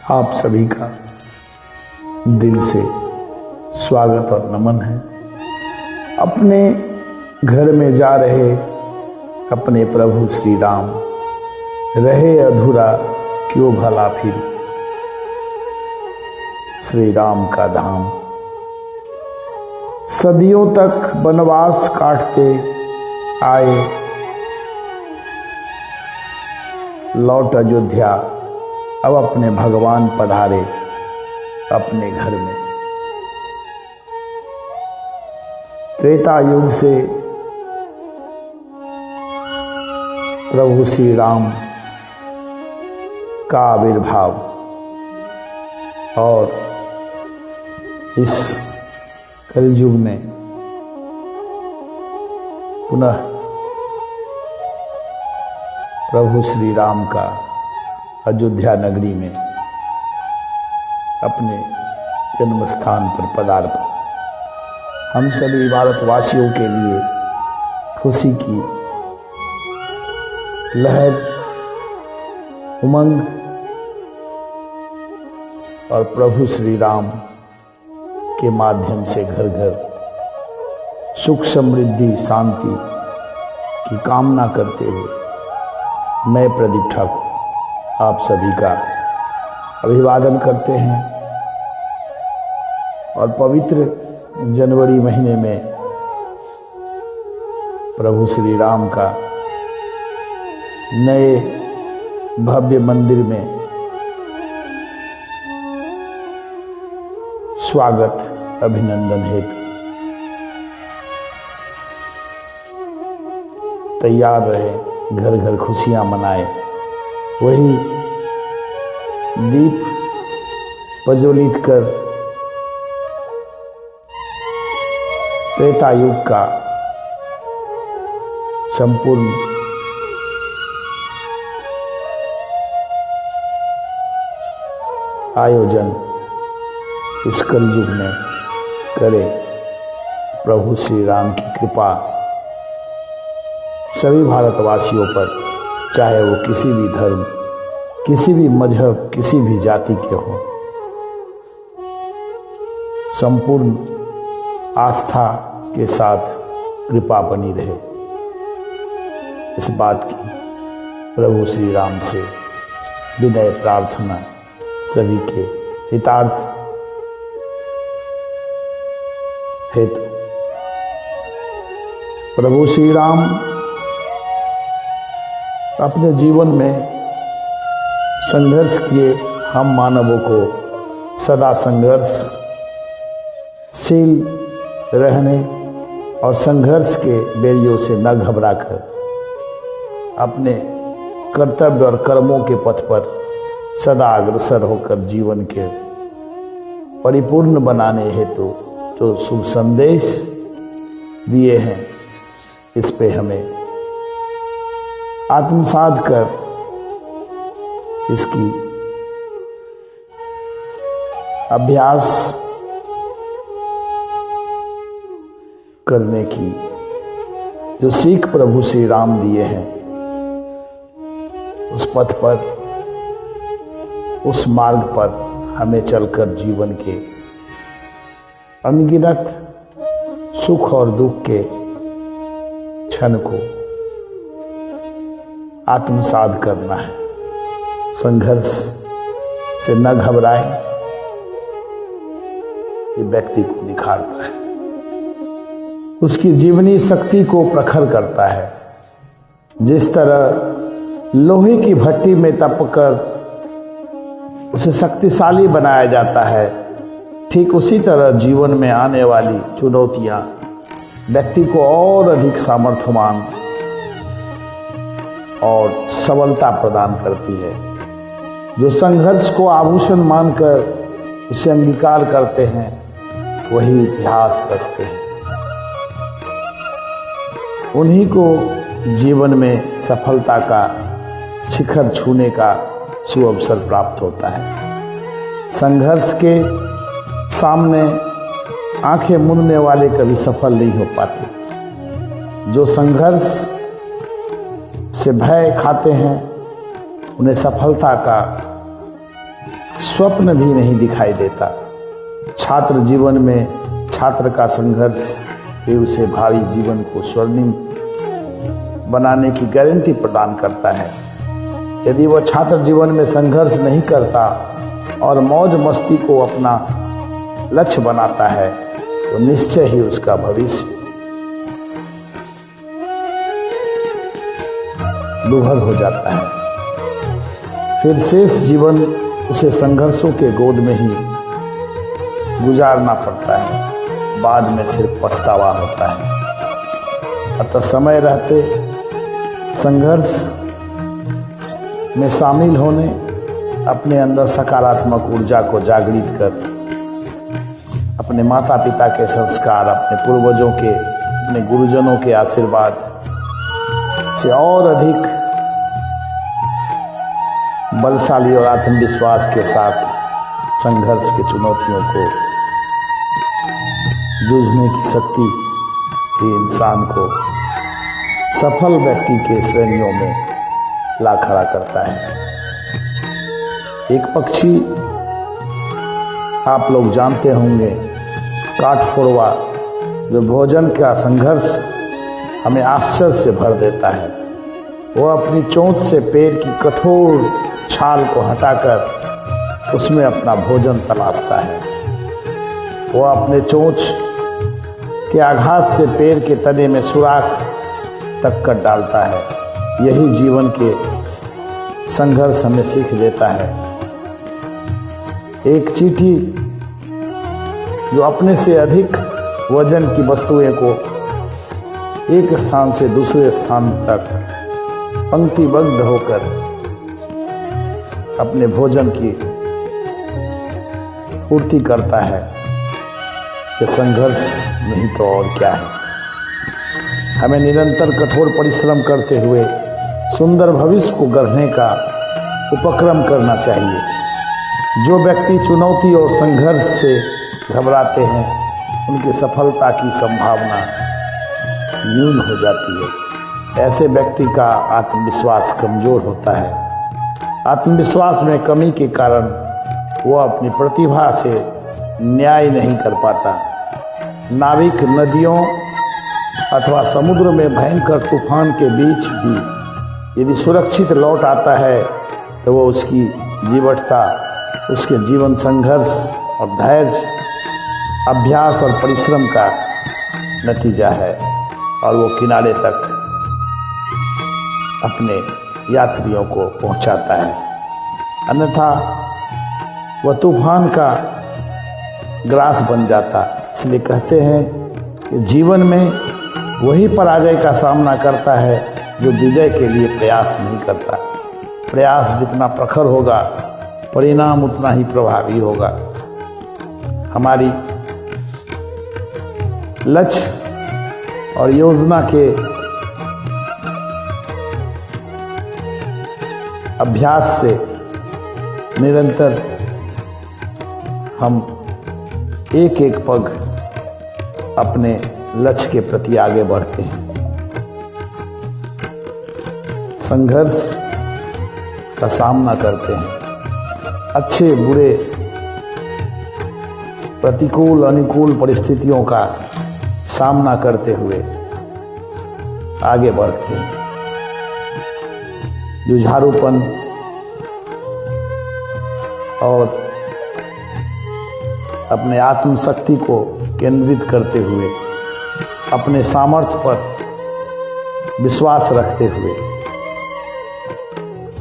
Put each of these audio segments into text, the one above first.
आप सभी का दिल से स्वागत और नमन है। अपने घर में जा रहे अपने प्रभु श्री राम, रहे अधूरा क्यों भला फिर श्री राम का धाम। सदियों तक वनवास काटते आए, लौट अयोध्या अब अपने भगवान पधारे अपने घर में। त्रेता युग से प्रभु श्री राम का आविर्भाव और इस कलयुग में पुनः प्रभु श्री राम का अयोध्या नगरी में अपने जन्म स्थान पर पदार्पण हम सभी भारतवासियों के लिए खुशी की लहर, उमंग और प्रभु श्री राम के माध्यम से घर घर सुख समृद्धि शांति की कामना करते हुए मैं प्रदीप ठाकुर आप सभी का अभिवादन करते हैं और पवित्र जनवरी महीने में प्रभु श्री राम का नए भव्य मंदिर में स्वागत अभिनंदन हेतु तैयार रहे, घर घर खुशियां मनाए। वही दीप प्रज्वलित कर त्रेता युग का संपूर्ण आयोजन इस कलयुग में करे। प्रभु श्री राम की कृपा सभी भारतवासियों पर, चाहे वो किसी भी धर्म, किसी भी मजहब, किसी भी जाति के हों, संपूर्ण आस्था के साथ कृपा बनी रहे, इस बात की प्रभु श्री राम से विनय प्रार्थना सभी के हितार्थ हेतु। प्रभु श्री राम अपने जीवन में संघर्ष किए हम मानवों को सदा संघर्षशील रहने और संघर्ष के बेरियों से न घबराकर अपने कर्तव्य और कर्मों के पथ पर सदा अग्रसर होकर जीवन के परिपूर्ण बनाने हेतु जो शुभ संदेश दिए हैं, इस पे हमें आत्मसात कर इसकी अभ्यास करने की जो सीख प्रभु श्री राम दिए हैं, उस पथ पर, उस मार्ग पर हमें चलकर जीवन के अनगिनत सुख और दुख के क्षण को आत्मसात करना है। संघर्ष से न घबराए, ये व्यक्ति को निखारता है, उसकी जीवनी शक्ति को प्रखर करता है। जिस तरह लोहे की भट्टी में तपकर उसे शक्तिशाली बनाया जाता है, ठीक उसी तरह जीवन में आने वाली चुनौतियां व्यक्ति को और अधिक सामर्थ्यवान और सबलता प्रदान करती है। जो संघर्ष को आभूषण मानकर उसे अंगीकार करते हैं, वही इतिहास रचते हैं। उन्हीं को जीवन में सफलता का शिखर छूने का सुअवसर प्राप्त होता है। संघर्ष के सामने आंखें मूंदने वाले कभी सफल नहीं हो पाते। जो संघर्ष से भय खाते हैं, उन्हें सफलता का स्वप्न भी नहीं दिखाई देता। छात्र जीवन में छात्र का संघर्ष ही उसे भावी जीवन को स्वर्णिम बनाने की गारंटी प्रदान करता है। यदि वह छात्र जीवन में संघर्ष नहीं करता और मौज मस्ती को अपना लक्ष्य बनाता है तो निश्चय ही उसका भविष्य दुर्भर हो जाता है। फिर शेष जीवन उसे संघर्षों के गोद में ही गुजारना पड़ता है। बाद में सिर्फ पछतावा होता है। अतः समय रहते संघर्ष में शामिल होने, अपने अंदर सकारात्मक ऊर्जा को जागृत कर, अपने माता पिता के संस्कार, अपने पूर्वजों के, अपने गुरुजनों के आशीर्वाद से और अधिक बलशाली और आत्मविश्वास के साथ संघर्ष की चुनौतियों को जूझने की शक्ति ही इंसान को सफल व्यक्ति के श्रेणियों में ला खड़ा करता है। एक पक्षी आप लोग जानते होंगे, काठफोड़वा, जो भोजन का संघर्ष हमें आश्चर्य से भर देता है। वह अपनी चोंच से पेड़ की कठोर छाल को हटाकर उसमें अपना भोजन तलाशता है। वह अपने चोंच के आघात से पेड़ के तने में सुराख तक कर डालता है। यही जीवन के संघर्ष हमें सीख देता है। एक चींटी जो अपने से अधिक वजन की वस्तुएं को एक स्थान से दूसरे स्थान तक पंक्तिबद्ध होकर अपने भोजन की पूर्ति करता है, ये संघर्ष नहीं तो और क्या है। हमें निरंतर कठोर परिश्रम करते हुए सुंदर भविष्य को गढ़ने का उपक्रम करना चाहिए। जो व्यक्ति चुनौती और संघर्ष से घबराते हैं, उनकी सफलता की संभावना न्यून हो जाती है। ऐसे व्यक्ति का आत्मविश्वास कमजोर होता है। आत्मविश्वास में कमी के कारण वह अपनी प्रतिभा से न्याय नहीं कर पाता। नाविक नदियों अथवा समुद्र में भयंकर तूफान के बीच भी यदि सुरक्षित लौट आता है तो वह उसकी जीवटता, उसके जीवन संघर्ष और धैर्य, अभ्यास और परिश्रम का नतीजा है और वो किनारे तक अपने यात्रियों को पहुंचाता है। अन्यथा वह तूफान का ग्रास बन जाता। इसलिए कहते हैं कि जीवन में वही पराजय का सामना करता है जो विजय के लिए प्रयास नहीं करता। प्रयास जितना प्रखर होगा, परिणाम उतना ही प्रभावी होगा। हमारी लक्ष्य और योजना के अभ्यास से निरंतर हम एक एक पग अपने लक्ष्य के प्रति आगे बढ़ते हैं। संघर्ष का सामना करते हैं। अच्छे बुरे प्रतिकूल अनुकूल परिस्थितियों का सामना करते हुए आगे बढ़ते हैं। जुझारूपन और अपने आत्मशक्ति को केंद्रित करते हुए, अपने सामर्थ्य पर विश्वास रखते हुए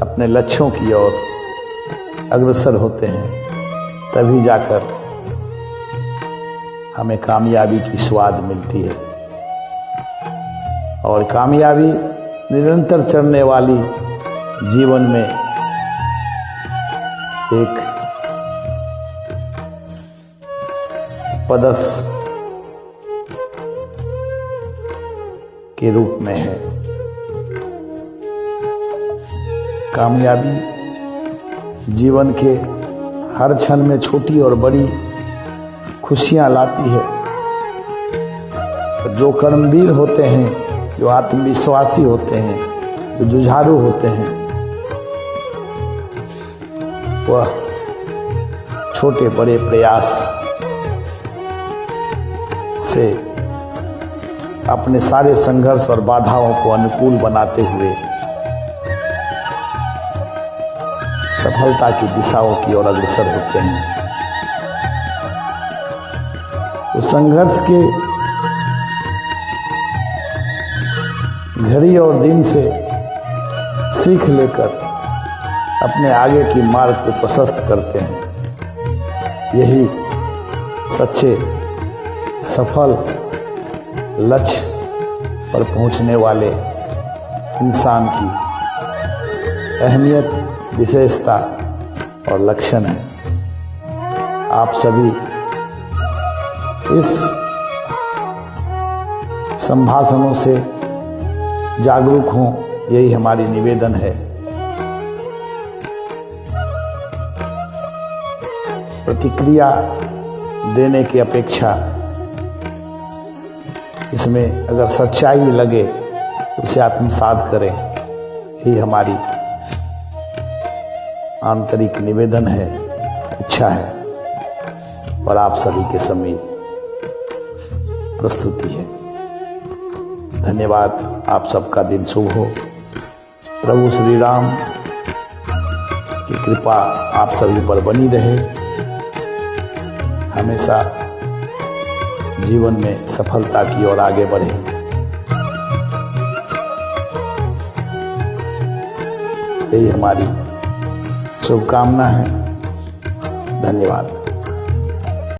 अपने लक्ष्यों की ओर अग्रसर होते हैं, तभी जाकर हमें कामयाबी की स्वाद मिलती है। और कामयाबी निरंतर चलने वाली जीवन में एक पदस के रूप में है। कामयाबी जीवन के हर क्षण में छोटी और बड़ी खुशियां लाती है। जो कर्मवीर होते हैं, जो आत्मविश्वासी होते हैं, जो जुझारू होते हैं, वह छोटे बड़े प्रयास से अपने सारे संघर्ष और बाधाओं को अनुकूल बनाते हुए सफलता की दिशाओं की ओर अग्रसर होते हैं। उस संघर्ष के घड़ी और दिन से सीख लेकर अपने आगे की मार्ग को प्रशस्त करते हैं। यही सच्चे सफल लक्ष्य पर पहुंचने वाले इंसान की अहमियत, विशेषता और लक्षण है। आप सभी इस संभाषणों से जागरूक हों, यही हमारी निवेदन है। प्रतिक्रिया देने की अपेक्षा इसमें अगर सच्चाई लगे तो उसे आत्मसात करें, यही हमारी आंतरिक निवेदन है, इच्छा है और आप सभी के समीप प्रस्तुति है। धन्यवाद। आप सबका दिन शुभ हो। प्रभु श्री राम की कृपा आप सभी पर बनी रहे। हमेशा जीवन में सफलता की ओर आगे बढ़े। यही हमारी शुभकामना है। धन्यवाद।